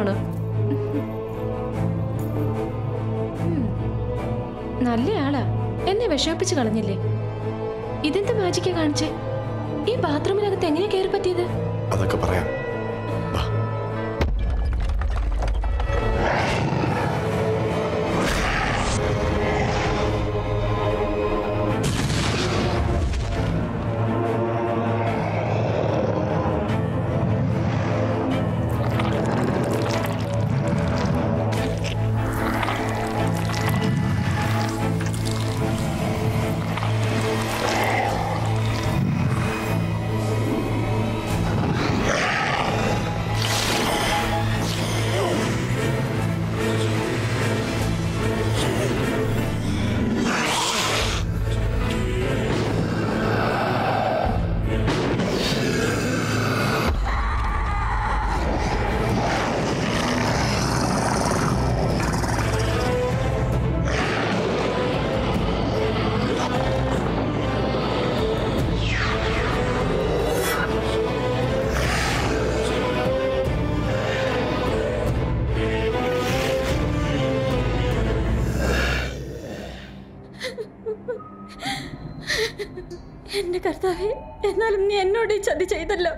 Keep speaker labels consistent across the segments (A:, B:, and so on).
A: സന്തോഷമാണ്. നല്ലയാളാ, എന്നെ വിഷമിപ്പിച്ച് കളഞ്ഞില്ലേ? ഇതെന്ത് മാജിക്കാ കാണിച്ചേ? ഈ ബാത്റൂമിനകത്ത് എങ്ങനെ കയറി പറ്റിയത്?
B: അതൊക്കെ പറയാം.
C: എന്റെ കർത്താവേ, എന്നാലും നീ എന്നോട് ഈ ചതി ചെയ്തല്ലോ.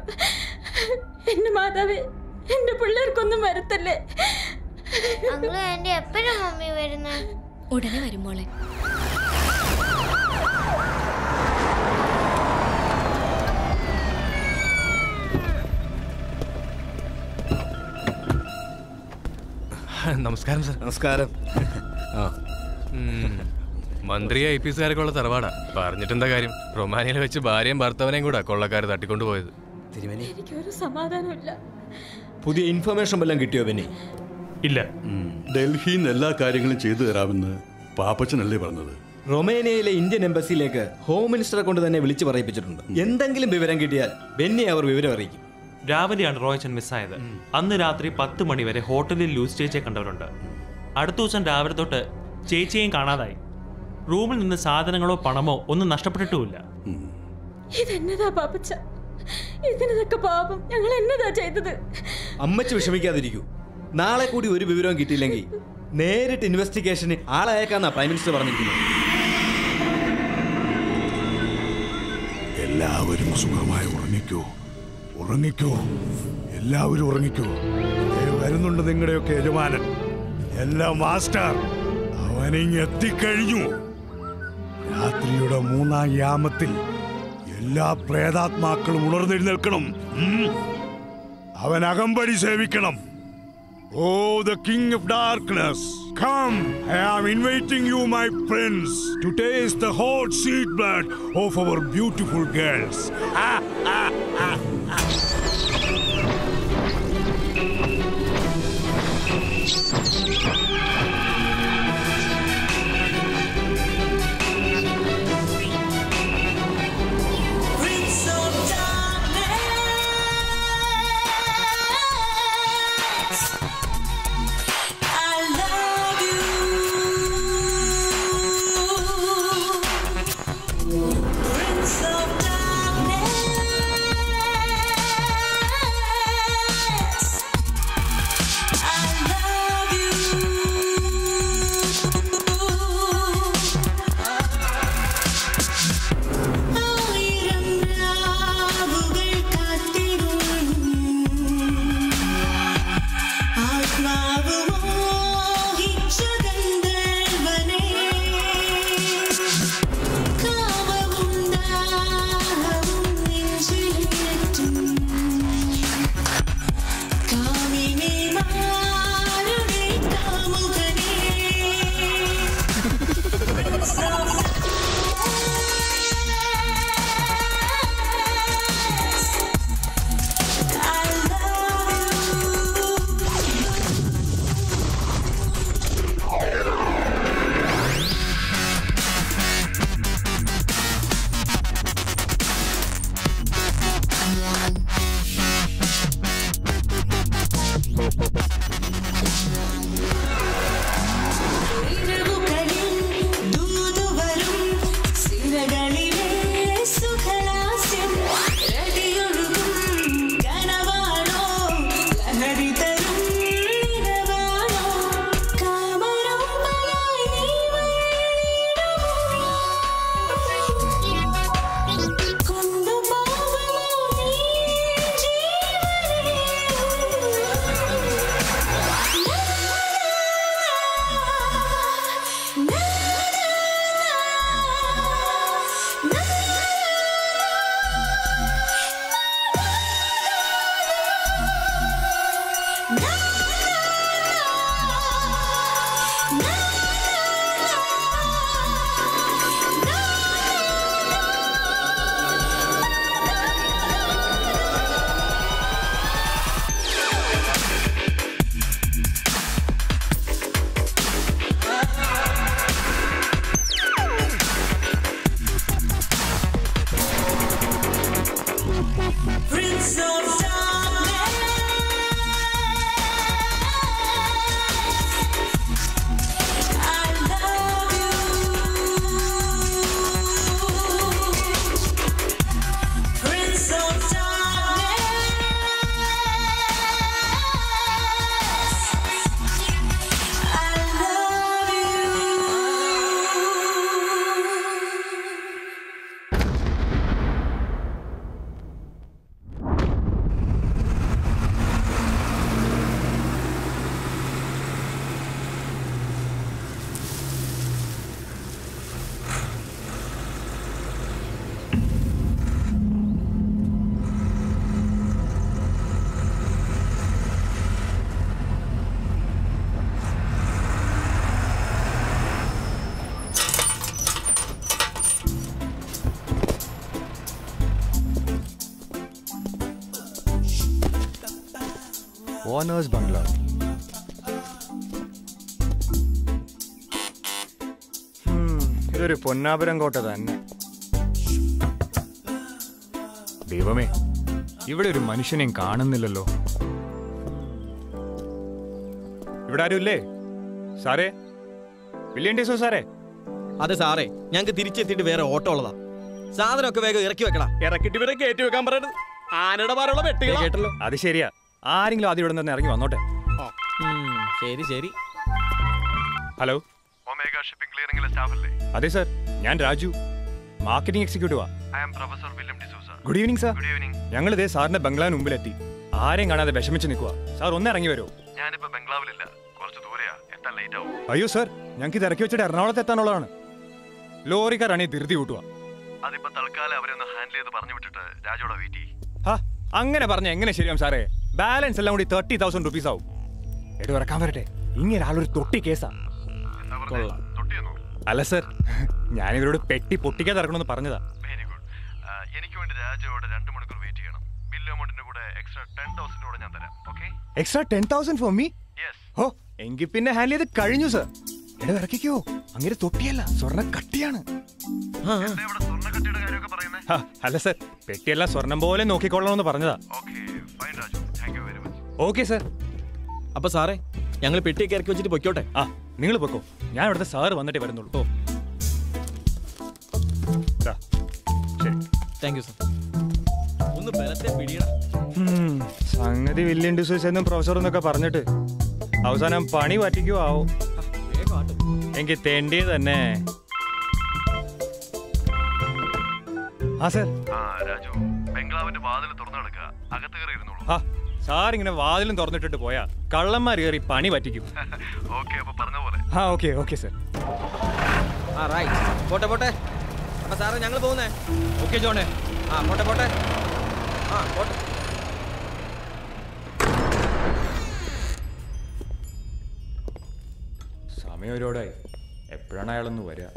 C: എന്റെ മാതാവേ, എന്റെ പിള്ളേർക്കൊന്നും വരുത്തല്ലേ.
D: എപ്പോഴും മമ്മി വരുന്നേ?
E: ഉടനെ വരുമ്പോളെ.
F: നമസ്കാരം സർ.
G: നമസ്കാരം.
F: മന്ത്രി IPS കാരൊക്കെയുള്ള തറവാടാ. പറഞ്ഞിട്ടെന്താ കാര്യം? റൊമാനിയയിൽ വെച്ച് ഭാര്യയും ഭർത്താവിനെയും കൂടെ കൊള്ളക്കാർ തട്ടിക്കൊണ്ടുപോയത്.
C: എനിക്കൊരു സമാധാനമില്ല.
G: പുതിയ ഇൻഫർമേഷൻ വല്ലതും കിട്ടിയോ ബെന്നി?
H: ഇല്ല. ഡൽഹിയിൽ നിന്ന് എല്ലാ കാര്യങ്ങളും ചെയ്തു തരാമെന്ന് പാപ്പച്ചനല്ലേ പറഞ്ഞത്?
G: റൊമേനിയയിലെ ഇന്ത്യൻ എംബസിയിലേക്ക് ഹോം മിനിസ്റ്ററെ കൊണ്ട് തന്നെ വിളിച്ചു പറയിപ്പിച്ചിട്ടുണ്ട്. എന്തെങ്കിലും വിവരം കിട്ടിയാൽ ബെന്നി അവർ വിവരം അറിയിക്കും.
I: രാവിലെയാണ് റോയച്ചൻ മിസ്സായത്. അന്ന് രാത്രി 10 മണി വരെ ഹോട്ടലിൽ ലൂസ് ചേച്ചിയെ കണ്ടവരുണ്ട്. അടുത്ത ദിവസം രാവിലെ തൊട്ട് ചേച്ചിയെയും കാണാതായി. റൂമിൽ നിന്ന് സാധനങ്ങളോ പണമോ ഒന്നും നഷ്ടപ്പെട്ടിട്ടുമില്ല.
C: ഇതെന്നതാ പാപ്പച്ച? ഇതിനൊക്കെ പാപം ഞങ്ങൾ എന്നതാ ചെയ്തത്?
G: അമ്മച്ച് വിഷമിക്കാതിരിക്കൂ. നാളെ കൂടി ഒരു വിവരവും കിട്ടിയില്ലെങ്കിൽ നേരിട്ട് ഇൻവെസ്റ്റിഗേഷന് ആളയക്കാന്നാ പ്രൈം മിനിസ്റ്റർ പറഞ്ഞിരിക്കുന്നത്.
J: എല്ലാവരും സുഖമായി ഉറങ്ങിക്കോ, ഉറങ്ങിക്കോ, എല്ലാവരും ഉറങ്ങിക്കോ. വരുന്നുണ്ട് നിങ്ങളുടെയൊക്കെ യജമാനൻ, എല്ലാ മാസ്റ്റർ. അവനിങ് എത്തിക്കഴിഞ്ഞു. രാത്രിയുടെ 3-ാം യാമത്തിൽ എല്ലാ പ്രേതാത്മാക്കളും ഉണർന്നെഴുന്നേൽക്കണം. അവൻ അകമ്പടി സേവിക്കണം. Oh, the King of Darkness, come! I am inviting you, my friends, to taste the hot sweet blood of our beautiful girls.
K: I love you.
B: Governor's bungalow. ഇതൊരു പൊന്നാപുരം കോട്ട തന്നെ. ദൈവമേ, ഇവിടെ ഒരു മനുഷ്യനെയും കാണുന്നില്ലല്ലോ. ഇവിടെ ആരും ഇല്ലേ? സാറേ, വില്യം ഡിസോ സാറേ.
G: അതെ സാറേ, ഞങ്ങൾക്ക് തിരിച്ചെത്തിയിട്ട് വേറെ ഓട്ടോ ഉള്ളതാ. സാധനമൊക്കെ വേഗം ഇറക്കി വെക്കണം. ഇറക്കിട്ട് ഇവരെ കയറ്റി വെക്കാൻ പറയണത്. ആനയുടെ പാലുള്ള വെട്ടുകൾ കേട്ടല്ലോ.
B: അത് ശരിയാ. ആരെങ്കിലും ആദ്യം ഇവിടെ നിന്ന് ഇറങ്ങി വന്നോട്ടെ.
G: ശരി ശരി.
B: ഹലോ,
D: ഒമേഗ ഷിപ്പിംഗ് ക്ലിയറിംഗിലെ സ്റ്റാഫ് അല്ലേ?
B: അതെ സർ, ഞാൻ രാജു, മാർക്കറ്റിംഗ് എക്സിക്യൂട്ടീവാ.
D: I am professor William D'Souza.
B: Good evening sir.
D: Good evening.
B: ഞങ്ങൾ ഇതേ സാറിന്റെ ബംഗ്ലാവിന് മുമ്പിലെത്തി. ആരെയും കാണാതെ വിഷമിച്ച് നിൽക്കുക. സാർ ഒന്ന് ഇറങ്ങി വരുമോ?
D: ഞാനിപ്പോ ബംഗ്ലാവിലില്ല, കുറച്ച് ദൂരെയാ, എത്താൻ ലേറ്റ് ആവും.
B: അയ്യോ സർ, ഞങ്ങൾക്ക് ഇത് ഇറക്കി വെച്ചിട്ട് എറണാകുളത്ത് എത്താനുള്ളതാണ്. ലോറിക്കാരാണ് ഈ ധൃതി കൂട്ടുക.
D: അതിപ്പോ തൽക്കാലം അവരെ ഒന്ന് ഹാൻഡിൽ ചെയ്ത് പറഞ്ഞു വിട്ടിട്ട് രാജോടെ വെയിറ്റ് ചെയ്യും.
B: അങ്ങനെ പറഞ്ഞ എങ്ങനെ ശരിയാവും സാറേ? ബാലൻസ് എല്ലാം കൂടി 30,000 റുപ്പീസ് ആവും. എടോ ഇറക്കാൻ വരട്ടെ. ഇങ്ങനെ ആളൊരു തൊട്ടി കേസാ. അല്ല സർ, ഞാനിവരോട് പെട്ടി പൊട്ടിക്കാതെ ഇറക്കണമെന്ന് പറഞ്ഞതാ.
D: Very good. എനിക്ക് വേണ്ടി രാജോടെ 2 മണിക്കൂർ വെയിറ്റ് ചെയ്യണം. ബില്ല് എമൗണ്ടിന്റെ കൂടെ എക്സ്ട്രാ 10,000 കൂടെ ഞാൻ തരാം. ഓക്കെ?
B: Extra 10,000 for me? ഓ, എങ്കിൽ പിന്നെ ഹാൻഡിൽ ചെയ്ത് കഴിഞ്ഞു സർ. എടോ ഇറക്കിക്കോ. അങ്ങനെ തൊട്ടിയല്ല, സ്വർണ്ണ കട്ടിയാണ്. അല്ല സർ, പെട്ടിയെല്ലാം സ്വർണം പോലെ നോക്കിക്കൊള്ളണമെന്ന് പറഞ്ഞതാ. Okay sir.
G: അപ്പൊ സാറേ, ഞങ്ങൾ പെട്ടിയൊക്കെ ഇറക്കി വെച്ചിട്ട് പൊയ്ക്കോട്ടെ?
B: നിങ്ങൾ പൊക്കോ, ഞാൻ ഇവിടുത്തെ സാറ് വന്നിട്ടേ വരുന്നുള്ളൂ.
G: Thank you sir. ഒന്ന് ബലത്തെ പിടിയടാ.
B: സംഗതി വില്യം ഡിസൂസ് എന്നും പ്രൊഫസർ എന്നൊക്കെ പറഞ്ഞിട്ട് അവസാനം പണി പറ്റിക്കോ ആവോ. എനിക്ക് തേണ്ടി തന്നെ. സർ.
D: രാജു, ബംഗ്ലാവിന്റെ വാതിൽ തുറന്നു കിടക്കുക, അകത്ത് കയറി ഇരുന്നോളൂ.
B: സാർ ഇങ്ങനെ വാതിലും തുറന്നിട്ടിട്ട് പോയാ കള്ളന്മാർ കയറി പണി പറ്റിക്കും.
D: ഓക്കെ, അപ്പൊ പറഞ്ഞ പോലെ.
B: Okay okay sir.
G: പോട്ടെ പോട്ടെ. അപ്പൊ സാറേ, ഞങ്ങൾ പോകുന്നേ. ഓക്കെ ജോണേ. പോട്ടെ പോട്ടെ. പോട്ടെ.
B: സമയം ഒരുപാടായി. എപ്പോഴാണ് അയാളൊന്ന് വരിക?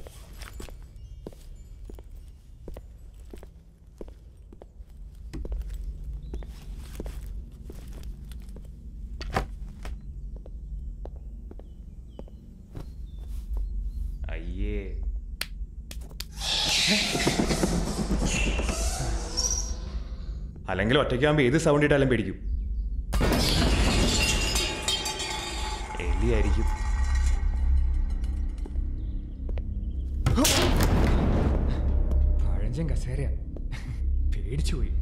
B: അയ്യേ, അല്ലെങ്കിൽ ഒറ്റയ്ക്കാകുമ്പോ ഏത് സൗണ്ട് ഇട്ടാലും പേടിക്കും. എലിയായിരിക്കും. പഴഞ്ചൻ കസേരയാ. പേടിച്ചുപോയി.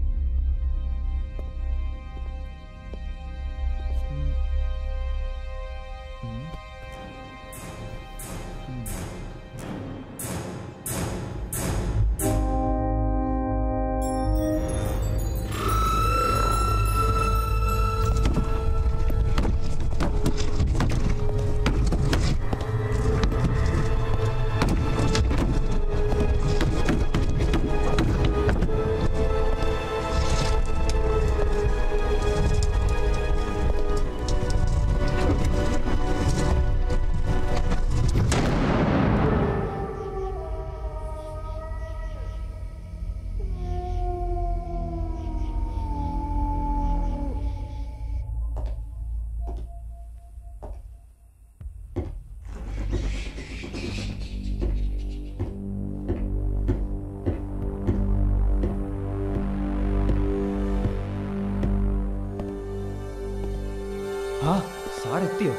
B: സാർ എത്തിയോ?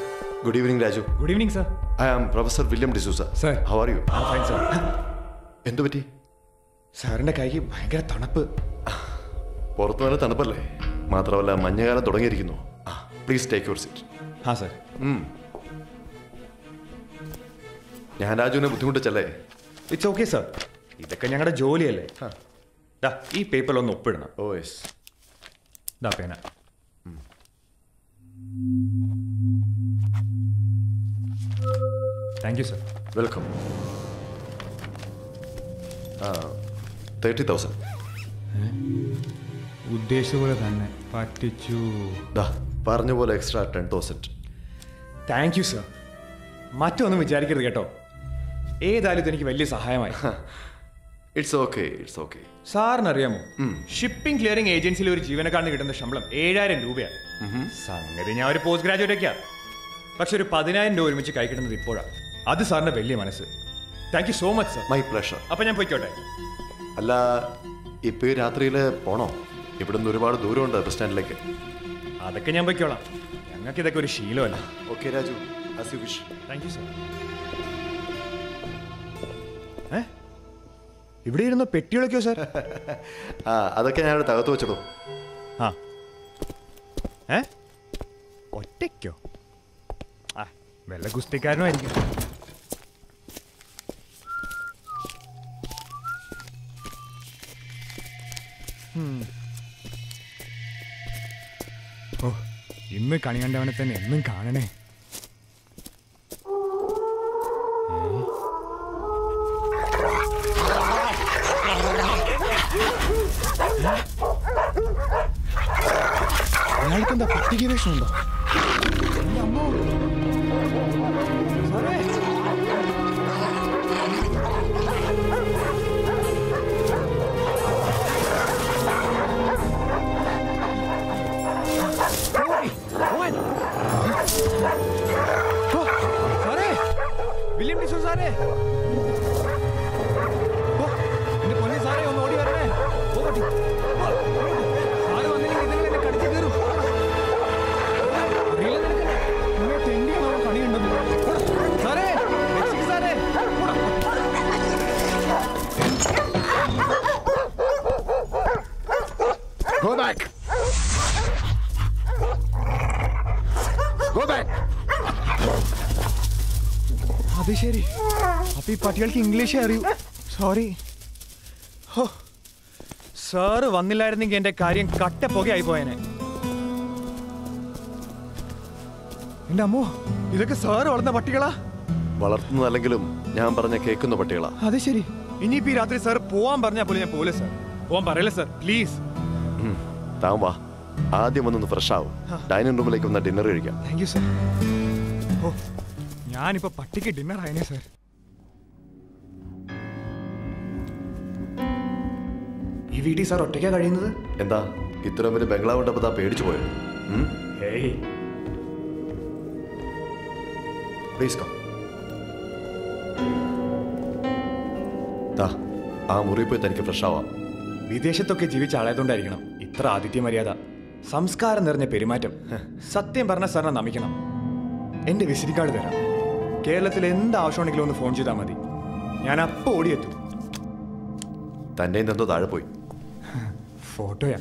D: Good evening Raju.
B: Good evening sir.
D: I am professor William D'Souza.
B: Sir,
D: how are you?
B: Fine sir.
D: എന്തു പറ്റി?
B: സാറിന്റെ കൈക്ക് ഭയങ്കര തണുപ്പ്.
D: പുറത്തു നല്ല തണുപ്പല്ലേ? മാത്രമല്ല മഞ്ഞകാലം തുടങ്ങിയിരിക്കുന്നു. Please take your seat.
B: Sir.
D: ഞാൻ രാജുവിനെ ബുദ്ധിമുട്ടിച്ചല്ലേ?
B: ഇറ്റ്സ് ഓക്കെ സർ, ഇതൊക്കെ ഞങ്ങളുടെ ജോലിയല്ലേ. ഈ പേപ്പറിലൊന്ന് ഒപ്പിടണം.
D: Oh yes.
B: പേന. Thank you sir.
D: വെൽക്കം. 30,000.
B: ഉദ്ദേശിച്ച പോലെ തന്നെ പറ്റിച്ചു.
D: പറഞ്ഞ പോലെ എക്സ്ട്രാ 10,000.
B: Thank you sir. മറ്റൊന്നും വിചാരിക്കരുത് കേട്ടോ. ഏതായാലും ഇതെനിക്ക് വലിയ സഹായമായി.
D: It's okay, it's okay.
B: സാറിനറിയാമോ, ഷിപ്പിംഗ് ക്ലിയറിംഗ് ഏജൻസിയിൽ ഒരു ജീവനക്കാരന് കിട്ടുന്ന ശമ്പളം 7000 രൂപയാണ്. സംഗതി ഞാൻ ഒരു പോസ്റ്റ് ഗ്രാജുവേറ്റ് ഒക്കെയാ. പക്ഷെ ഒരു 10000 രൂപ ഒരുമിച്ച് കൈ കിട്ടുന്നത് ഇപ്പോഴാണ്. അത് സാറിന്റെ വലിയ മനസ്സ്. Thank you so much sir.
D: My pleasure.
B: അപ്പൊ ഞാൻ പോയിക്കോട്ടെ.
D: അല്ല, ഇപ്പൊ രാത്രിയിൽ പോണോ? ഇവിടുന്ന് ഒരുപാട് ദൂരമുണ്ട് ബസ് സ്റ്റാൻഡിലേക്ക്.
B: അതൊക്കെ ഞാൻ പോയിക്കോളാം. ഞങ്ങൾക്ക് ഇതൊക്കെ ഒരു ശീലമല്ല.
D: Okay Raju, as you wish.
B: Thank you sir. ഇവിടെ ഇരുന്ന് പെട്ടികളൊക്കെയോ സാർ?
D: ആ, അതൊക്കെ ഞാൻ ഇവിടെ തകർത്ത് വെച്ചിടും.
B: ആ, ഒറ്റയ്ക്കോ? ആ, വല്ല ഗുസ്തിക്കാരനോ ആയിരിക്കും. ഓ, ഇന്ന് കണി കണ്ടവനെ തന്നെ എന്നും കാണണേ. അയാൾക്കെന്താ പട്ടിക വേഷമുണ്ടോ? വില്യം ഡിസൂസ സാറേ, എന്റെ പൊന്നി സാറേ, ഒന്ന് ഓടി വരണേ. സാറ് വന്നില്ലെങ്കിൽ ഇതിൽ എന്നെ കടിച്ചു കയറും. അറിയില്ല നിനക്ക് തെണ്ടിയാണോ പണിയുണ്ടെന്ന്. സാറേ, സാറേ,
J: Go back. Go back.
B: അത് ശരി. അപ്പൊ ഈ പട്ടികൾക്ക് ഇംഗ്ലീഷേ അറിയൂ. സോറി. സാറ് വന്നില്ലായിരുന്നെങ്കിൽ എന്റെ കാര്യം കട്ട പുകയായി പോയനെ. എന്റെ അമ്മോ, ഇതൊക്കെ സാറ് വളർന്ന പട്ടികളാ?
D: വളർത്തുന്നതല്ലെങ്കിലും ഞാൻ പറഞ്ഞ കേൾക്കുന്ന പട്ടികളാ.
B: അത് ശരി. ഇനിയിപ്പോ ഈ രാത്രി സാർ പോവാൻ പറഞ്ഞാൽ പോലും ഞാൻ പോലെ സാർ. പോവാൻ പറയല്ലേ സാർ, പ്ലീസ്.
D: താൻ വാ, ആദ്യം വന്നൊന്ന് ഫ്രഷ് ആവും. ഡൈനിങ് റൂമിലേക്ക് വന്ന ഡിന്നർ കഴിക്കാം.
B: Thank you sir. ഓ, ഞാനിപ്പോ പട്ടിക്ക് ഡിന്നർ ആയനെ സാർ. ഈ വീട്ടിൽ സാർ ഒറ്റയ്ക്കാ കഴിയുന്നത്?
D: എന്താ ഇത്രയും വലിയ ബംഗ്ലാവ് ഉണ്ടപ്പോ താ പേടിച്ചു പോയോ? Please come. ആ മുറി പോയി തനിക്ക് ഫ്രഷ് ആവാം.
B: വിദേശത്തൊക്കെ ജീവിച്ച ആളായതുകൊണ്ടായിരിക്കണം ഇത്ര ആതിഥ്യ മര്യാദ, സംസ്കാരം നിറഞ്ഞ പെരുമാറ്റം. സത്യം പറഞ്ഞ സാറിനെ നമിക്കണം. എന്റെ വിസിറ്റ് കാർഡ് തരാം. കേരളത്തിൽ എന്ത് ആവശ്യമുണ്ടെങ്കിലും ഒന്ന് ഫോൺ ചെയ്താൽ മതി, ഞാൻ അപ്പോൾ ഓടിയെത്തും.
D: തന്നെ എന്തോ താഴെ പോയി.
B: ഫോട്ടോയാ?